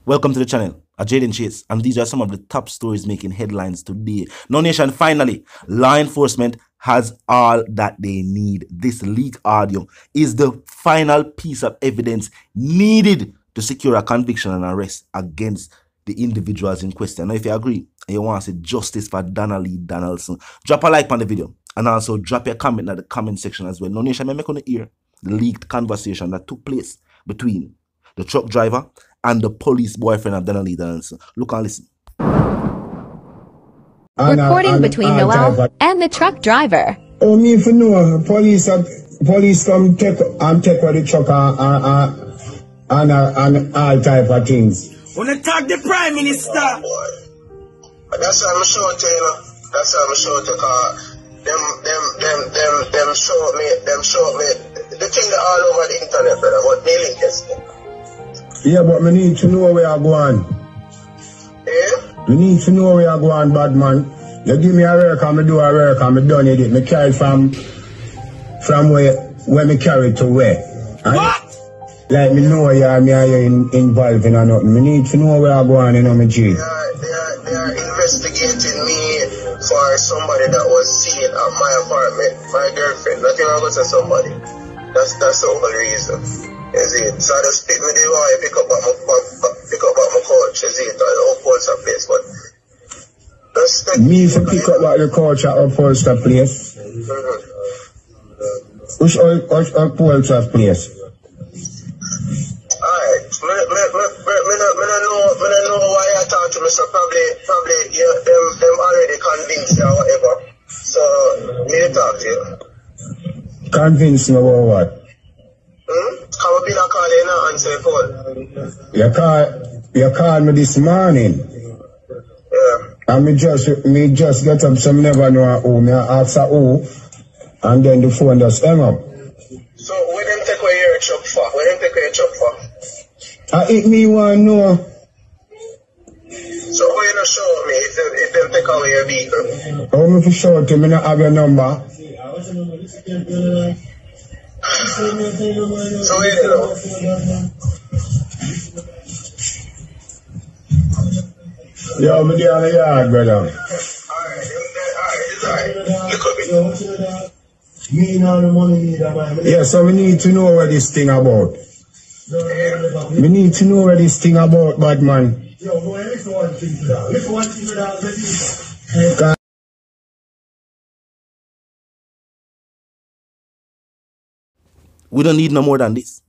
Welcome to the channel. I'm Jaden Chase, and these are some of the top stories making headlines today. No Nation, finally, law enforcement has all that they need. This leaked audio is the final piece of evidence needed to secure a conviction and arrest against the individuals in question. Now, if you agree and you want to see justice for Donna Donaldson, drop a like on the video and also drop your comment in the comment section as well. No Nation, I'm going to hear the leaked conversation that took place between the truck driver and the police boyfriend of Donna Donaldson. Look and listen. Recording between Noel and the truck driver. Oh, me if you know, police come take the truck and all type of things. When they tag the Prime Minister. That's how I'm sure to you. That's how I'm sure to them show me the thing that all over the internet, brother, about mailing testing. Yeah, but we need to know where I go on. Yeah? We need to know where I go on, bad man. You give me a work and I do a work and I done it. Me carry from where me carry to where. And what? Like me know you are involved in nothing. Me need to know where I go on, you know, me G. They are investigating me for somebody that was seen at my apartment, my girlfriend. Nothing wrong with somebody. That's the only reason. Is it? So I just pick me the way, pick up my coach, is it? Or the upholster place, but that's the me to pick up at the coach at upholster place. Which upholster place? Alright, I don't know why I talk to me, so probably yeah, them already convinced or whatever. So me to talk to you. Convince me about what? Come up in a call and answer your phone. You called me this morning. Yeah. And me just get up, so me never know who. Me ask who, and then the phone just hang up. So when them take away your truck for? When them take away your truck for? If me want to know. So why you not show me if them take away your vehicle? How me for show to me not have your number? So where you know? Yo, me there on the yard, brother. Alright. Look at me. Yeah, so we need to know what this thing about. We need to know what this thing about, bad man. We don't need no more than this.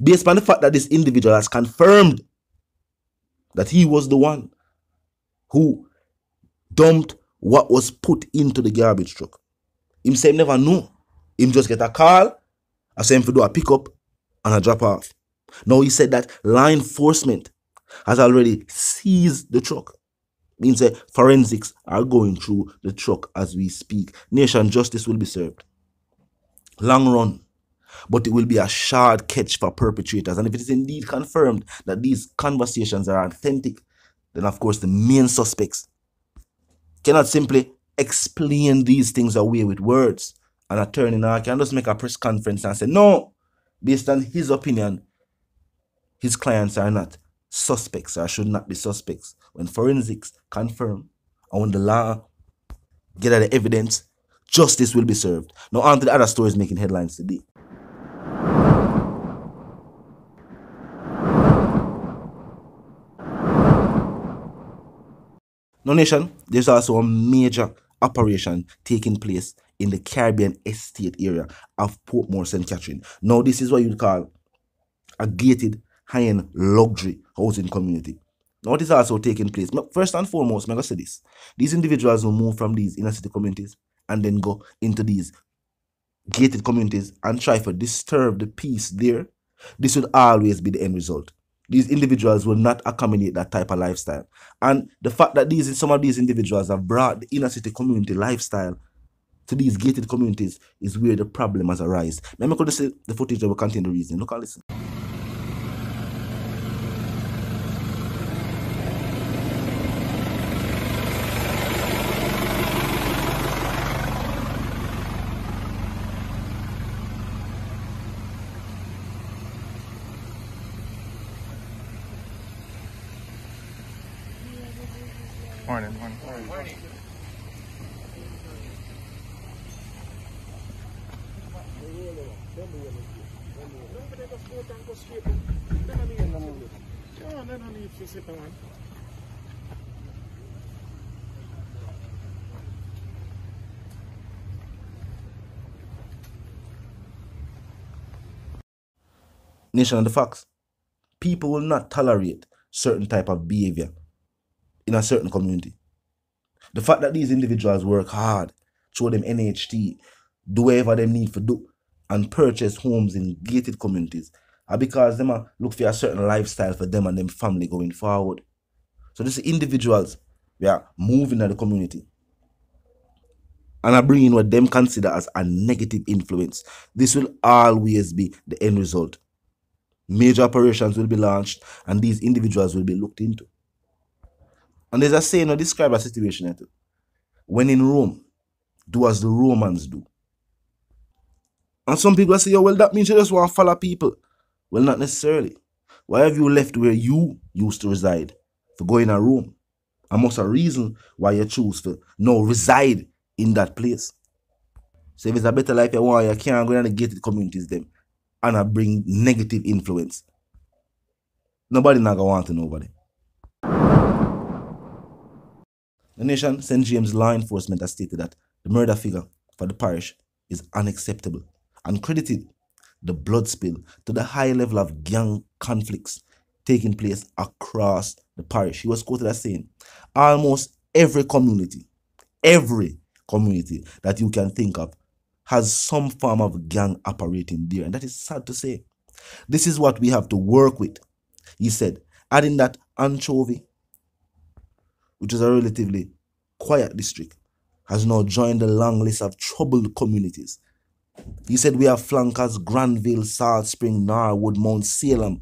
Based on the fact that this individual has confirmed that he was the one who dumped what was put into the garbage truck. Him say him never know. Him just get a call, I say him to do a pickup and a drop off. Now he said that law enforcement has already seized the truck. Means that forensics are going through the truck as we speak. Nation, justice will be served. Long run, but it will be a shard catch for perpetrators. And if it is indeed confirmed that these conversations are authentic, then of course the main suspects cannot simply explain these things away with words. An attorney now can just make a press conference and say, no, based on his opinion, his clients are not suspects or should not be suspects. When forensics confirm and when the law get at the evidence, justice will be served. Now on to the other stories making headlines today. Now Nation, there's also a major operation taking place in the Caribbean estate area of Portmore, St. Catherine. Now this is what you'd call a gated high-end luxury housing community. Now what is also taking place? First and foremost, I'm going to say this. These individuals will move from these inner city communities and then go into these gated communities and try to disturb the peace there. This will always be the end result. These individuals will not accommodate that type of lifestyle. And the fact that some of these individuals have brought the inner city community lifestyle to these gated communities is where the problem has arisen. Let me go to see the footage that will contain the reason. Look and listen. Morning. Nation of the facts. People will not tolerate certain type of behavior in a certain community. The fact that these individuals work hard, show them NHT, do whatever they need to do, and purchase homes in gated communities are because them are look for a certain lifestyle for them and them family going forward. So these individuals, we are moving at the community and are bringing what them consider as a negative influence. This will always be the end result. Major operations will be launched and these individuals will be looked into. And there's a saying, describe a situation. When in Rome, do as the Romans do. And some people say, well, that means you just want to follow people. Well, not necessarily. Why have you left where you used to reside for going to Rome? And most a reason why you choose to now reside in that place. So if it's a better life you want, you can't go in the gated communities them and I bring negative influence. Nobody not gonna want to nobody. The nation, St. James law enforcement has stated that the murder figure for the parish is unacceptable and credited the blood spill to the high level of gang conflicts taking place across the parish. He was quoted as saying, almost every community that you can think of has some form of gang operating there. And that is sad to say. This is what we have to work with. He said, adding that Anchovy, which is a relatively quiet district, has now joined the long list of troubled communities. He said we have flankers Granville, Salt Spring, Norwood, Mount Salem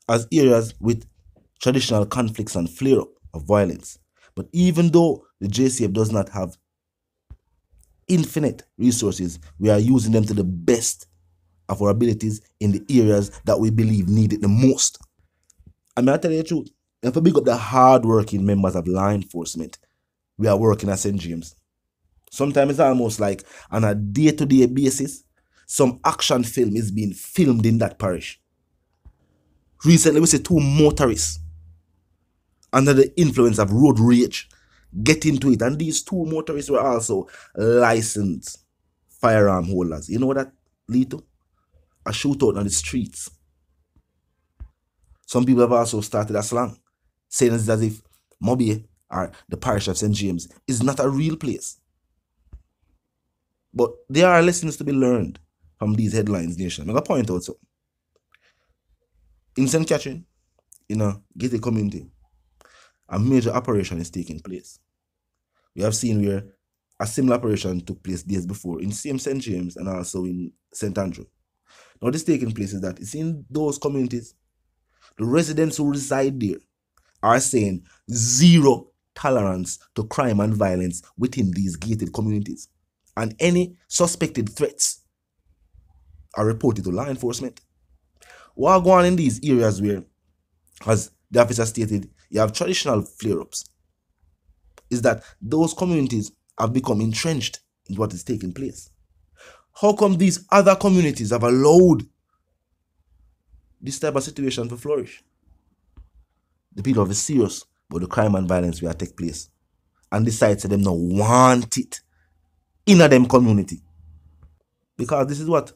as areas with traditional conflicts and flare-up of violence. But even though the JCF does not have infinite resources, we are using them to the best of our abilities in the areas that we believe need it the most. And I tell you the truth, if we big up the hard-working members of law enforcement, we are working at St. James. Sometimes it's almost like on a day-to-day basis, some action film is being filmed in that parish. Recently, we see 2 motorists under the influence of road rage get into it. And these 2 motorists were also licensed firearm holders. You know what that lead to? A shootout on the streets. Some people have also started a slang, saying it's as if Mobile or the parish of St. James is not a real place. But there are lessons to be learned from these headlines, nation. I'm going to point out something. In St. Catherine, in a gated community, a major operation is taking place. We have seen where a similar operation took place days before in same St. James and also in St. Andrew. Now, this taking place is that it's in those communities, the residents who reside there are saying zero tolerance to crime and violence within these gated communities. And any suspected threats are reported to law enforcement. What going on in these areas where, as the officer stated, you have traditional flare-ups, is that those communities have become entrenched in what is taking place. How come these other communities have allowed this type of situation to flourish? The people are serious about the crime and violence will take place and decide to them not want it in a them community. Because this is what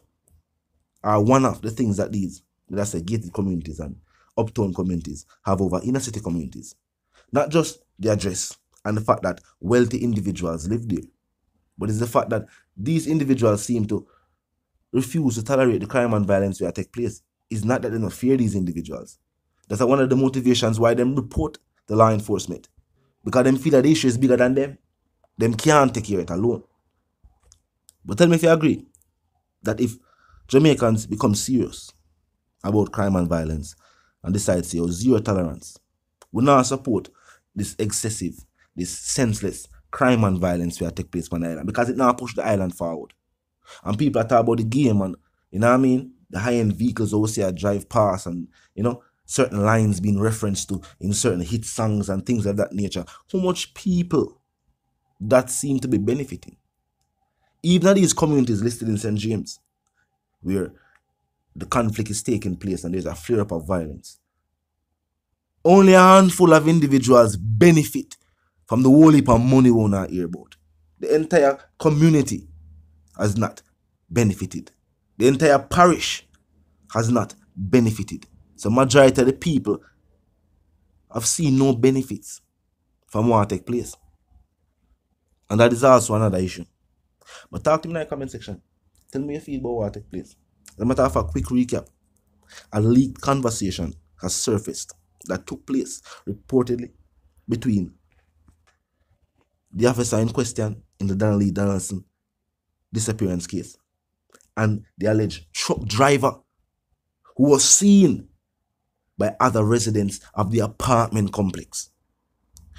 are one of the things that these, let's say, gated communities and uptown communities have over inner city communities. Not just the address and the fact that wealthy individuals live there, but it's the fact that these individuals seem to refuse to tolerate the crime and violence that take place. It's not that they don't fear these individuals. That's one of the motivations why them report the law enforcement. Because them feel that the issue is bigger than them. Them can't take care of it alone. But tell me if you agree that if Jamaicans become serious about crime and violence and decide to say, oh, zero tolerance, we now support this excessive, this senseless crime and violence that take place on the island, because it now push the island forward. And people are talking about the game and, you know what I mean, the high-end vehicles always say I drive past and, you know, certain lines being referenced to in certain hit songs and things of that nature, how much people that seem to be benefiting. Even these communities listed in St. James, where the conflict is taking place and there's a flare-up of violence, only a handful of individuals benefit from the whole heap of money we now hear about. The entire community has not benefited. The entire parish has not benefited. So majority of the people have seen no benefits from what take place. And that is also another issue. But talk to me in the comment section. Tell me your feel about what take place. As a matter of fact, quick recap. A leaked conversation has surfaced that took place reportedly between the officer in question in the Donaldson disappearance case and the alleged truck driver who was seen by other residents of the apartment complex.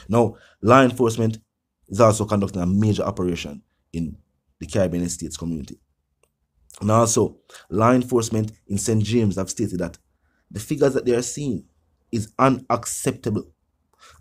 Now, law enforcement is also conducting a major operation in the Caribbean Estates community. And also, law enforcement in St. James have stated that the figures that they are seeing is unacceptable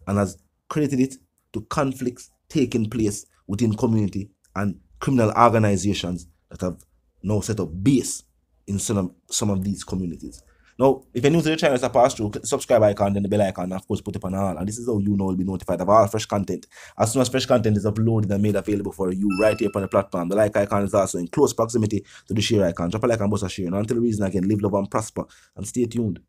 and has credited it to conflicts taking place within community and criminal organizations that have now set up base in some of these communities. Now, if you're new to the channel, it's a pass through, click the subscribe icon, then the bell icon, and of course put it on all. And this is how you know will be notified of all fresh content. As soon as fresh content is uploaded and made available for you right here on the platform, the like icon is also in close proximity to the share icon. Drop a like and bust a share. And until the reason again, live, love, and prosper. And stay tuned.